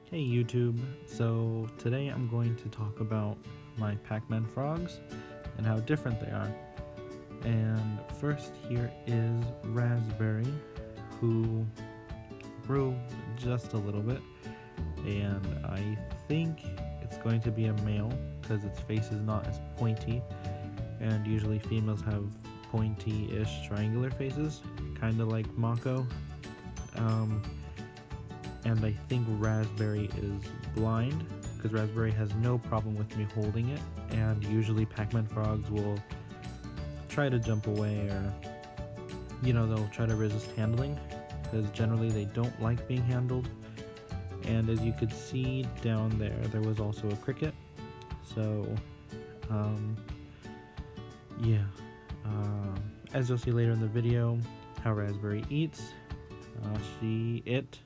Hey YouTube, so today I'm going to talk about my Pac-Man frogs and how different they are. And first here is Raspberry, who grew just a little bit, and I think it's going to be a male because its face is not as pointy, and usually females have pointy-ish triangular faces, kind of like Mako. And I think Raspberry is blind because Raspberry has no problem with me holding it, and usually Pac-Man frogs will try to jump away, or they'll try to resist handling because generally they don't like being handled. And as you could see down there was also a cricket. So as you'll see later in the video how Raspberry eats, it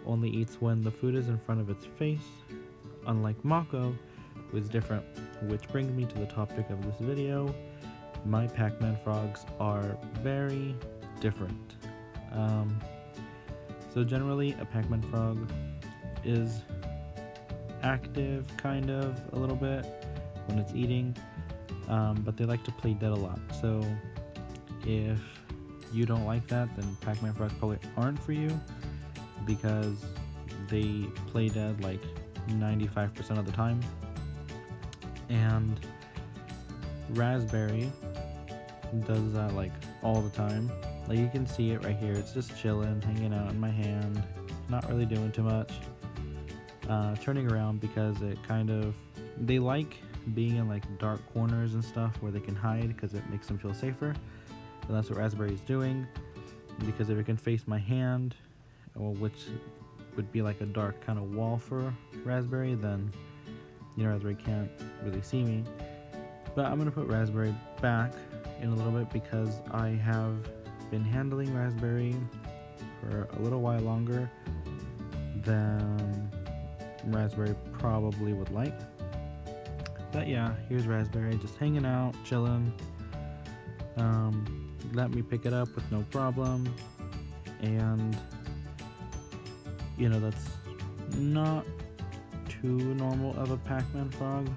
only eats when the food is in front of its face, unlike Mako, who is different. Which brings me to the topic of this video. My Pac-Man frogs are very different. So generally a Pac-Man frog is active, kind of, a little bit, when it's eating, but they like to play dead a lot. So if you don't like that, then Pac-Man frogs probably aren't for you, because they play dead like 95% of the time. And Raspberry does that like all the time. Like you can see it right here, it's just chilling, hanging out in my hand, not really doing too much, turning around because they like being in like dark corners and stuff where they can hide because it makes them feel safer. And that's what Raspberry is doing, because if it can face my hand, which would be like a dark kind of wall for Raspberry, then Raspberry can't really see me. But I'm gonna put Raspberry back in a little bit because I have been handling Raspberry for a little while longer than Raspberry probably would like. But yeah, here's Raspberry just hanging out, chilling. Let me pick it up with no problem, and that's not too normal of a Pac-Man frog,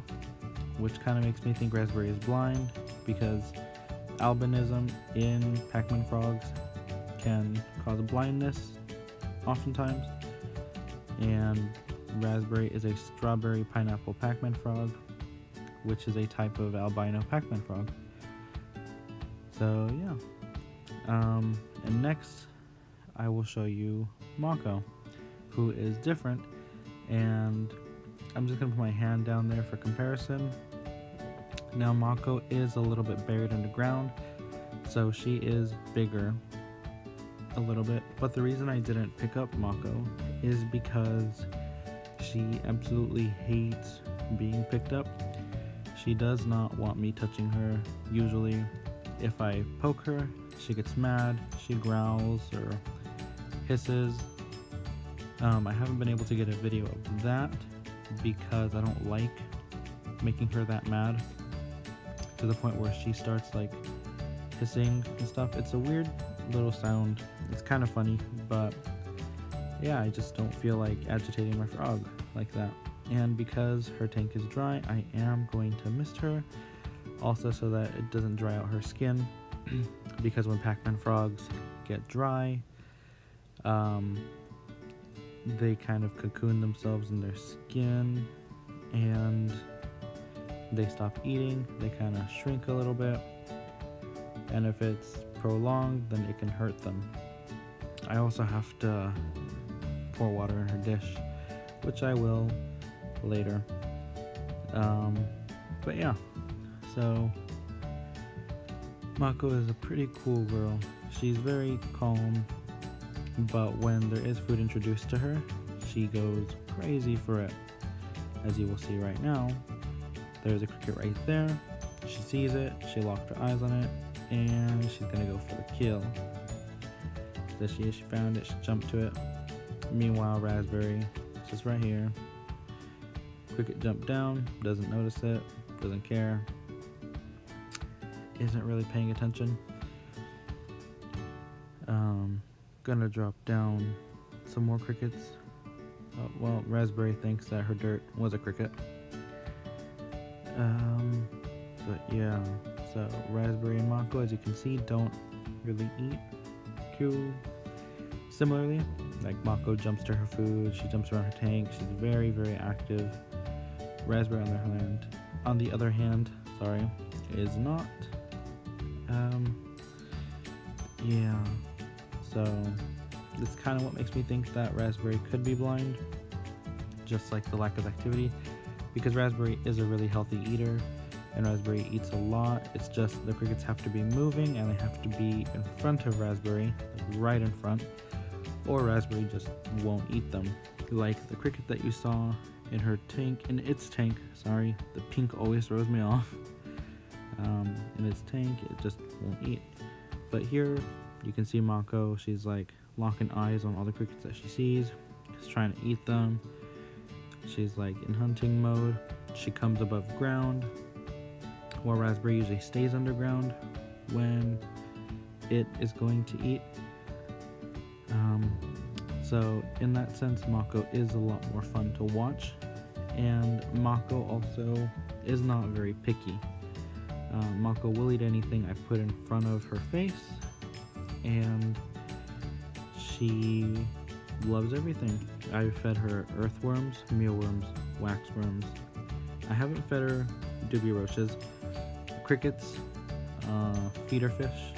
which kind of makes me think Raspberry is blind, because albinism in Pac-Man frogs can cause blindness oftentimes. And Raspberry is a strawberry pineapple Pac-Man frog, which is a type of albino Pac-Man frog. So yeah, and next I will show you Mako, who is different, and I'm just gonna put my hand down there for comparison. Now Mako is a little bit buried underground, so she is bigger a little bit, but the reason I didn't pick up Mako is because she absolutely hates being picked up. She does not want me touching her. Usually if I poke her, she gets mad, she growls or hisses. I haven't been able to get a video of that because I don't like making her that mad to the point where she starts like hissing and stuff. It's a weird little sound. It's kind of funny, but yeah, I just don't feel like agitating my frog like that. And because her tank is dry, I am going to mist her, also so that it doesn't dry out her skin, because when Pac-Man frogs get dry, they kind of cocoon themselves in their skin, and they stop eating, they kind of shrink a little bit, and if it's prolonged, then it can hurt them. I also have to pour water in her dish, which I will later. But yeah, so Mako is a pretty cool girl. She's very calm, but when there is food introduced to her, she goes crazy for it. As you will see right now, there's a cricket right there. She sees it, she locked her eyes on it, and she's gonna go for the kill. There she is, she found it, she jumped to it. Meanwhile, Raspberry is just right here. Cricket jumped down, doesn't notice it, doesn't care, isn't really paying attention. Gonna drop down some more crickets Well, Raspberry thinks that her dirt was a cricket. But yeah, so Raspberry and Mako, as you can see, don't really eat too similarly. Like, Mako jumps to her food, she jumps around her tank, she's very, very active. Raspberry, on the other hand, is not. Yeah, so that's kind of what makes me think that Raspberry could be blind, just like the lack of activity, because Raspberry is a really healthy eater, and Raspberry eats a lot. It's just the crickets have to be moving, and they have to be in front of Raspberry, like right in front, or Raspberry just won't eat them. Like the cricket that you saw in its tank, the pink always throws me off. In its tank, it just won't eat. But here, you can see Mako, she's like locking eyes on all the crickets that she sees. She's trying to eat them. She's like in hunting mode. She comes above ground, while Raspberry usually stays underground when it is going to eat. So in that sense, Mako is a lot more fun to watch, and Mako also is not very picky. Mako will eat anything I put in front of her face, and she loves everything. I've fed her earthworms, mealworms, waxworms. I haven't fed her dubia roaches, crickets, feeder fish.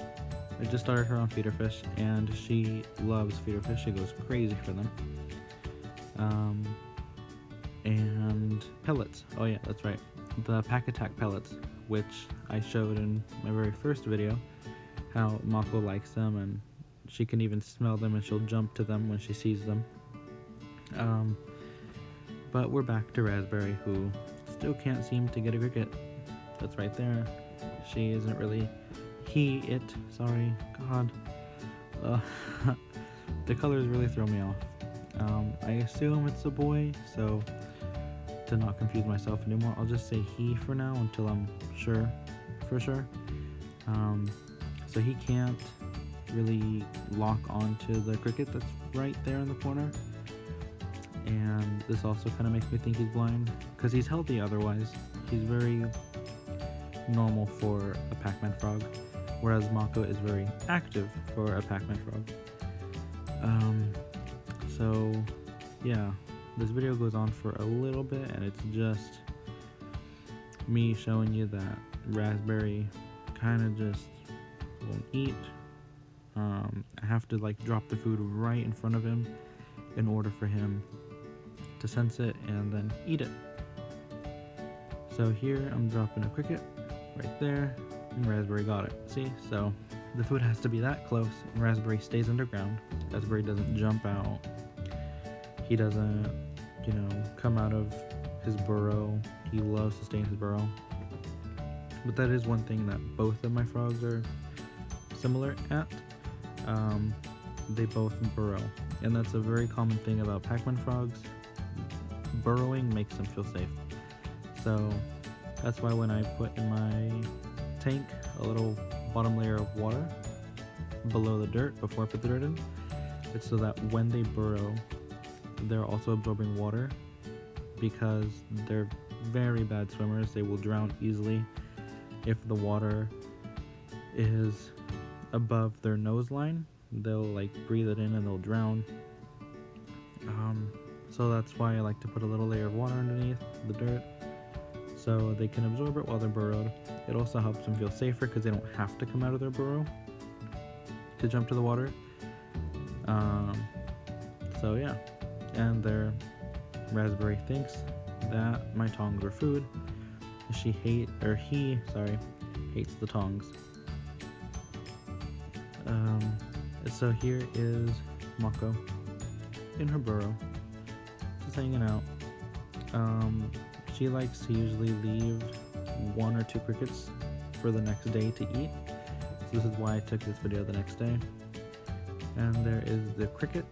I just started her on feeder fish, and she loves feeder fish. She goes crazy for them. And pellets. Oh yeah, that's right. The Pack Attack pellets, which I showed in my very first video, how Mako likes them, and she can even smell them, and she'll jump to them when she sees them. But we're back to Raspberry, who still can't seem to get a cricket. That's right there. She isn't really God. The colors really throw me off. I assume it's a boy, so to not confuse myself anymore, I'll just say he for now until I'm sure for sure. So he can't really lock onto the cricket that's right there in the corner, and this also kind of makes me think he's blind, because he's healthy otherwise. He's very normal for a Pac-Man frog, whereas Mako is very active for a Pac-Man frog. So yeah, this video goes on for a little bit, and it's just me showing you that Raspberry kind of just won't eat. I have to like drop the food right in front of him in order for him to sense it and then eat it. So here I'm dropping a cricket right there, and Raspberry got it. See? So the food has to be that close, and Raspberry stays underground. Raspberry doesn't jump out. He doesn't, come out of his burrow. He loves to stay in his burrow. But that is one thing that both of my frogs are similar at. They both burrow, and that's a very common thing about Pac-Man frogs. Burrowing makes them feel safe. So that's why when I put in my tank a little bottom layer of water below the dirt before I put the dirt in, it's so that when they burrow, they're also absorbing water, because they're very bad swimmers. They will drown easily if the water is above their nose line. They'll like breathe it in and they'll drown. So that's why I like to put a little layer of water underneath the dirt, so they can absorb it while they're burrowed. It also helps them feel safer, because they don't have to come out of their burrow to jump to the water. So yeah, and their Raspberry thinks that my tongs are food. He hates the tongs. So here is Mako in her burrow, just hanging out. She likes to usually leave 1 or 2 crickets for the next day to eat. So this is why I took this video the next day. And there is the cricket.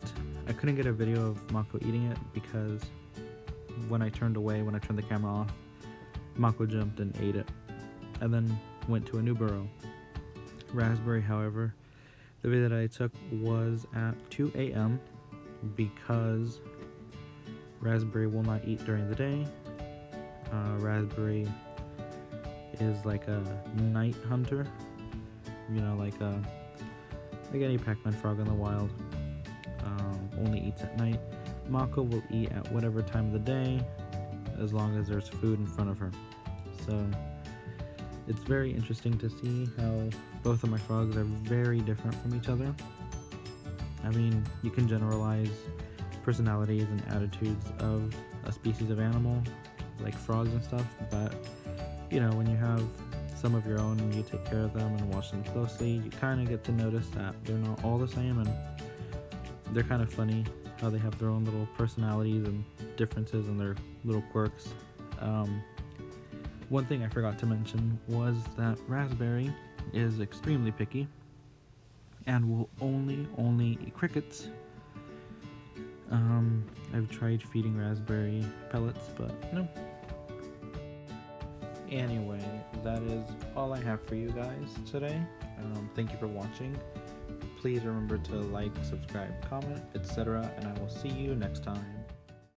I couldn't get a video of Mako eating it, because when I turned the camera off, Mako jumped and ate it, and then went to a new burrow. Raspberry, however, the video that I took was at 2 a.m. because Raspberry will not eat during the day. Raspberry is like a night hunter, like any Pac-Man frog in the wild. Only eats at night. Mako will eat at whatever time of the day, as long as there's food in front of her. So it's very interesting to see how both of my frogs are very different from each other. I mean, you can generalize personalities and attitudes of a species of animal, like frogs and stuff, but when you have some of your own and you take care of them and watch them closely, you kind of get to notice that they're not all the same, and they're kind of funny how they have their own little personalities and differences and their little quirks. One thing I forgot to mention was that Raspberry is extremely picky and will only eat crickets. I've tried feeding Raspberry pellets, but no. Anyway, that is all I have for you guys today. Thank you for watching. Please remember to like, subscribe, comment, etc., and I will see you next time.